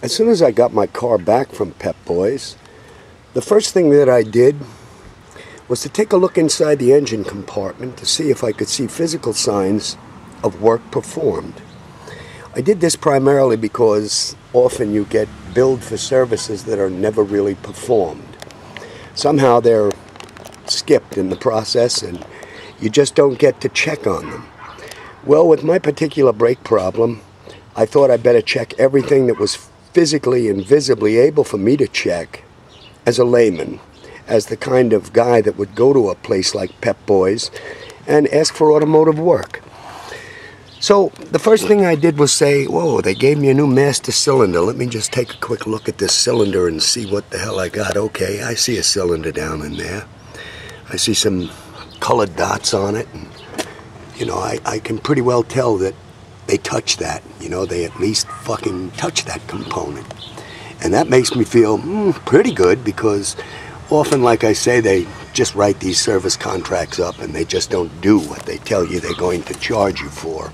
As soon as I got my car back from Pep-Boyz, the first thing that I did was to take a look inside the engine compartment to see if I could see physical signs of work performed. I did this primarily because often you get billed for services that are never really performed. Somehow they're skipped in the process and you just don't get to check on them. Well, with my particular brake problem, I thought I'd better check everything that was physically and visibly able for me to check as a layman, as the kind of guy that would go to a place like Pep-Boyz and ask for automotive work. So the first thing I did was say, whoa, they gave me a new master cylinder. Let me just take a quick look at this cylinder and see what the hell I got. Okay, I see a cylinder down in there. I see some colored dots on it. And, you know, I can pretty well tell that they touched that. You know, they at least fucking touched that component. And that makes me feel pretty good, because often, like I say, they just write these service contracts up and they just don't do what they tell you they're going to charge you for.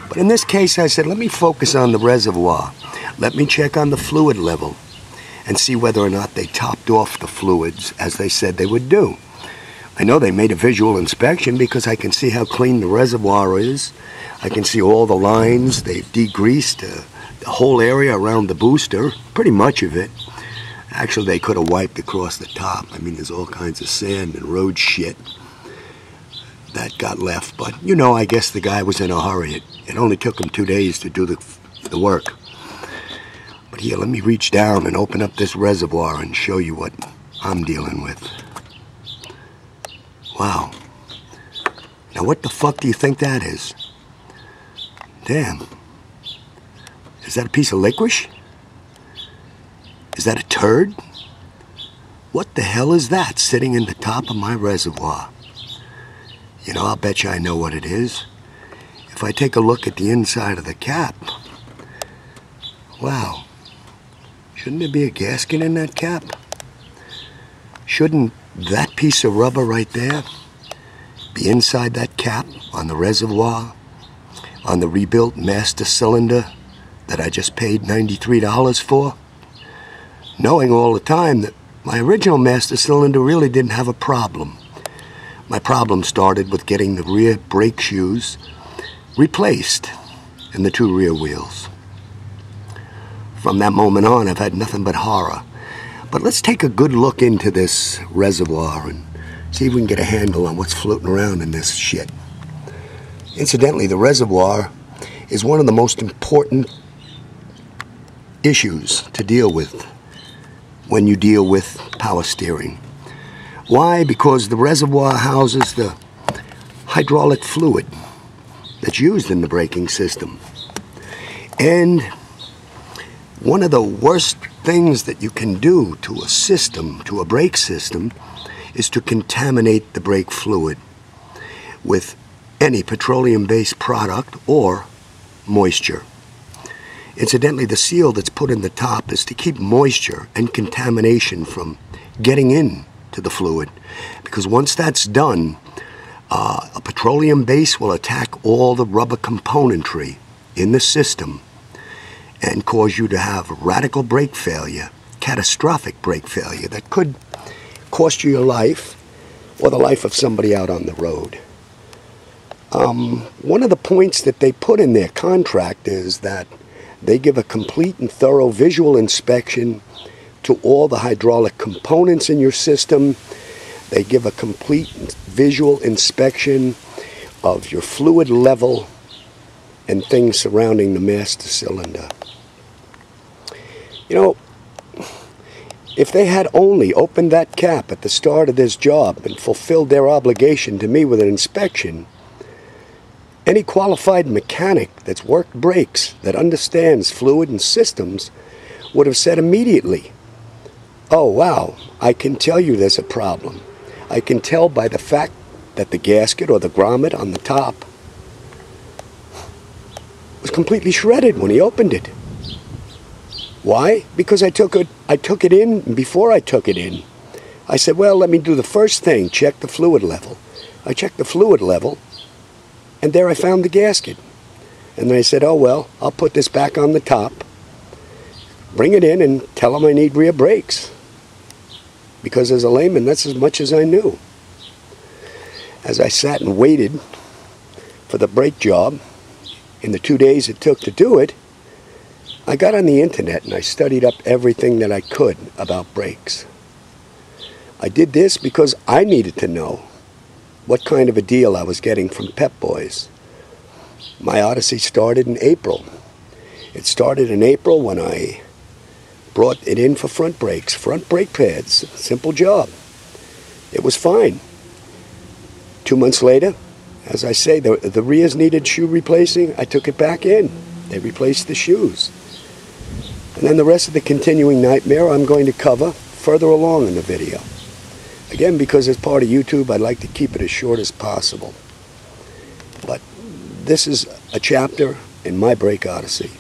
But in this case, I said, let me focus on the reservoir. Let me check on the fluid level and see whether or not they topped off the fluids as they said they would do. I know they made a visual inspection because I can see how clean the reservoir is. I can see all the lines. They've degreased the whole area around the booster, pretty much of it. Actually, they could have wiped across the top. I mean, there's all kinds of sand and road shit that got left. But, you know, I guess the guy was in a hurry. It only took him 2 days to do the work. But here, let me reach down and open up this reservoir and show you what I'm dealing with. Wow. Now, what the fuck do you think that is? Damn. Is that a piece of licorice? Is that a turd? What the hell is that sitting in the top of my reservoir? You know, I'll bet you I know what it is. If I take a look at the inside of the cap, wow. Shouldn't there be a gasket in that cap? Shouldn't that piece of rubber right there be inside that cap on the reservoir, on the rebuilt master cylinder that I just paid $93 for? Knowing all the time that my original master cylinder really didn't have a problem. My problem started with getting the rear brake shoes replaced and the 2 rear wheels. From that moment on, I've had nothing but horror. But let's take a good look into this reservoir and see if we can get a handle on what's floating around in this shit. Incidentally, the reservoir is one of the most important issues to deal with when you deal with power steering. Why? Because the reservoir houses the hydraulic fluid that's used in the braking system. And one of the worst things that you can do to a system, to a brake system, is to contaminate the brake fluid with any petroleum-based product or moisture. Incidentally, the seal that's put in the top is to keep moisture and contamination from getting into the fluid. Because once that's done, a petroleum base will attack all the rubber componentry in the system and cause you to have radical brake failure, catastrophic brake failure that could cost you your life or the life of somebody out on the road. One of the points that they put in their contract is that they give a complete and thorough visual inspection to all the hydraulic components in your system. They give a complete visual inspection of your fluid level and things surrounding the master cylinder. You know, if they had only opened that cap at the start of this job and fulfilled their obligation to me with an inspection, any qualified mechanic that's worked brakes, that understands fluid and systems, would have said immediately, oh wow, I can tell you there's a problem. I can tell by the fact that the gasket or the grommet on the top was completely shredded when he opened it. Why? Because I took it in, and before I took it in, I said, well, let me do the first thing, check the fluid level. I checked the fluid level, and there I found the gasket. And then I said, oh well, I'll put this back on the top bring it in and tell them I need rear brakes. Because as a layman, that's as much as I knew. As I sat and waited for the brake job, in the 2 days it took to do it, I got on the internet and I studied up everything that I could about brakes. I did this because I needed to know what kind of a deal I was getting from Pep-Boyz. My odyssey started in April. It started in April when I brought it in for front brakes, front brake pads, simple job. It was fine. 2 months later, as I say, the rears needed shoe replacing. I took it back in. They replaced the shoes. And then the rest of the continuing nightmare I'm going to cover further along in the video. Again, because as part of YouTube, I'd like to keep it as short as possible. But this is a chapter in my brake odyssey.